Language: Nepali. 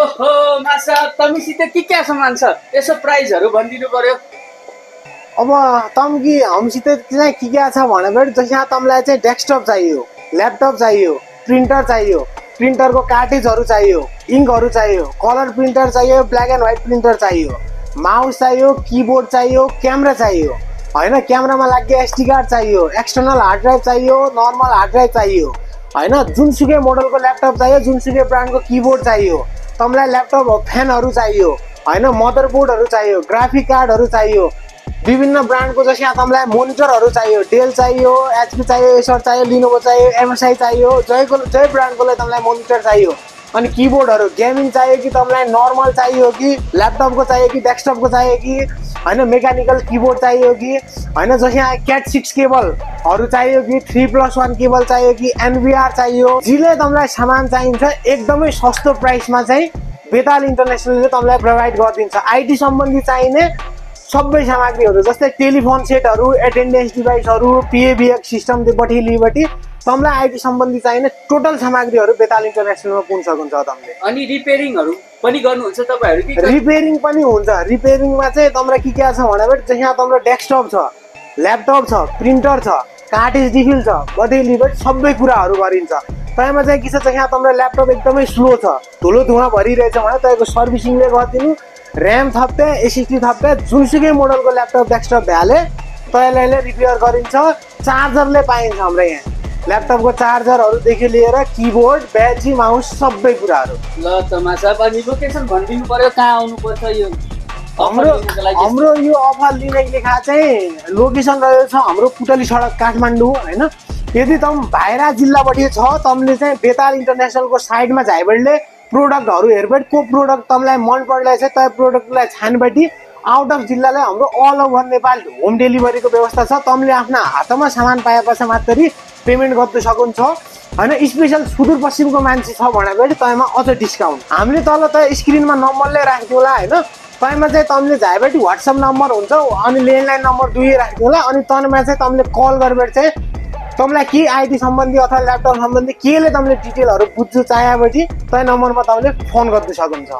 ओहो मासा तमीसित के सामान छ यसो प्राइसहरु भनिदिनु पर्यो। अब तम्की हमसित चाहिँ के छ भने जहाँ तमलाई चाहिँ डेस्कटप चाहियो, ल्यापटप चाहियो, प्रिन्टर चाहियो, प्रिन्टरको कार्टेजहरु चाहियो, इङ्कहरु चाहियो, कलर प्रिन्टर चाहियो, ब्ल्याक एन्ड व्हाइट प्रिन्टर चाहियो, माउस चाहियो, किबोर्ड चाहियो, क्यामेरा चाहियो हैन, क्यामेरामा लाग्ने एसडी कार्ड चाहियो, एक्सटर्नल हार्ड ड्राइभ चाहियो, नर्मल हार्ड ड्राइभ चाहियो हैन, जुनसुकै मोडलको ल्यापटप चाहियो, जुनसुकै ब्रान्डको किबोर्ड चाहियो, तमलाई ल्यापटप फ्यानहरु चाहियो हैन, मदरबोर्डहरु चाहियो, ग्राफिक कार्डहरु चाहियो, विभिन्न ब्रान्डको जस्तै तमलाई मोनिटरहरु चाहियो, डेल चाहियो, एचपी चाहियो, एसर चाहियो, लिनोभो चाहियो, एमएसआई चाहियो, जय ब्रान्डकोलाई तमलाई मोनिटर चाहियो। अनि किबोर्डहरु गेमिङ चाहियो कि तमलाई नर्मल चाहियो कि ल्यापटपको चाहियो कि डेस्कटपको चाहियो कि हैन, मेकानिकल किबोर्ड चाहियो कि हैन, जस्तै क्याट 6 केबलहरु चाहियो कि 3+1 केबल चाहियो कि एनभीआर चाहियो, जिले तमलाई सामान चाहिन्छ एकदमै सस्तो प्राइसमा चाहिँ बेताल इन्टरनेशनलले तमलाई प्रोभाइड गरिदिन्छ। आईटी सम्बन्धी चाहिने सबै सामग्रीहरु जस्तै टेलिफोन सेटहरु, एटेन्डेन्स डिभाइसहरु, पीएबीएक्स सिस्टमदेखि लिबटी तमलाई आईटी सम्बन्धी चाहिने टोटल सामग्रीहरु बेताल इन्टरनेशनलमा पुग्न सक्नुहुन्छ तमले। अनि रिपेयरिङहरु पनि गर्नुहुन्छ तपाईहरु कि? रिपेयरिङ पनि हुन्छ। रिपेयरिङमा चाहिँ तमलाई के छ भने यहाँ तमरो डेस्कटप छ, ल्यापटप छ, प्रिन्टर छ, कार्टेज रिफिल छ, बडी लिबट सबै कुराहरु गरिन्छ। त्यसमा चाहिँ के छ यहाँ तमरो ल्यापटप एकदमै स्लो छ, धुलो धुवा भरिरहेछ भने तपाईको सर्भिसिङले गरिदिनु, र्याम थप्पे, एसएसडी थप्पे, जुनसुकै मोडलको ल्यापटप डेस्कटप भ्याले त्यसलाई रिपेयर गरिन्छ। चार्जरले पाइन्छ हाम्रो यहाँ, ल्यापटपको चार्जरहरुदेखि लिएर किबोर्ड, ब्याट्री, माउस सबै कुराहरु। ल तमासा पनि लोकेसन भनिदिनु पर्यो कहाँ आउनु पर्छ यो हाम्रो यो अफर लिने लेखा चाहिँ लोकेसन रहेको छ हाम्रो पुटली सडक काठमाडौँ हैन। यदि तम भाइरा जिल्लाबाट छ तमले चाहिँ बेताल इन्टरनेशनलको साइडमा झाइबडले प्रोडक्टहरु हेरबट को प्रोडक्ट तमलाई मन पर्ला चाहिँ त्यो प्रोडक्टलाई छानबटी आउट अफ जिल्लालाई हाम्रो अल ओभर नेपाल होम डेलिभरीको व्यवस्था छ। तमले आफ्ना हातमा सामान पाएपछि मात्रै पेमेन्ट गर्न सक्नुहुन्छ हैन। स्पेशल सुदूरपश्चिमको मान्छे छ भने त्यसमा अझ डिस्काउन्ट हामीले तल त स्क्रिनमा नम्बरले राख्दिउला हैन। त्यसमा चाहिँ तमले झाइबटी व्हाट्सएप नम्बर हुन्छ अनि ल्यान्डलाइन नम्बर दुई राख्दिउला अनि तनमा चाहिँ तमले कल गरेर चाहिँ तमलाई के आईटी सम्बन्धी अथवा ल्यापटप सम्बन्धी केले तमले डिटेलहरु बुझ्नु चाहेपछि त्यो नम्बरमा तमले फोन गर्न सक्नुहुन्छ।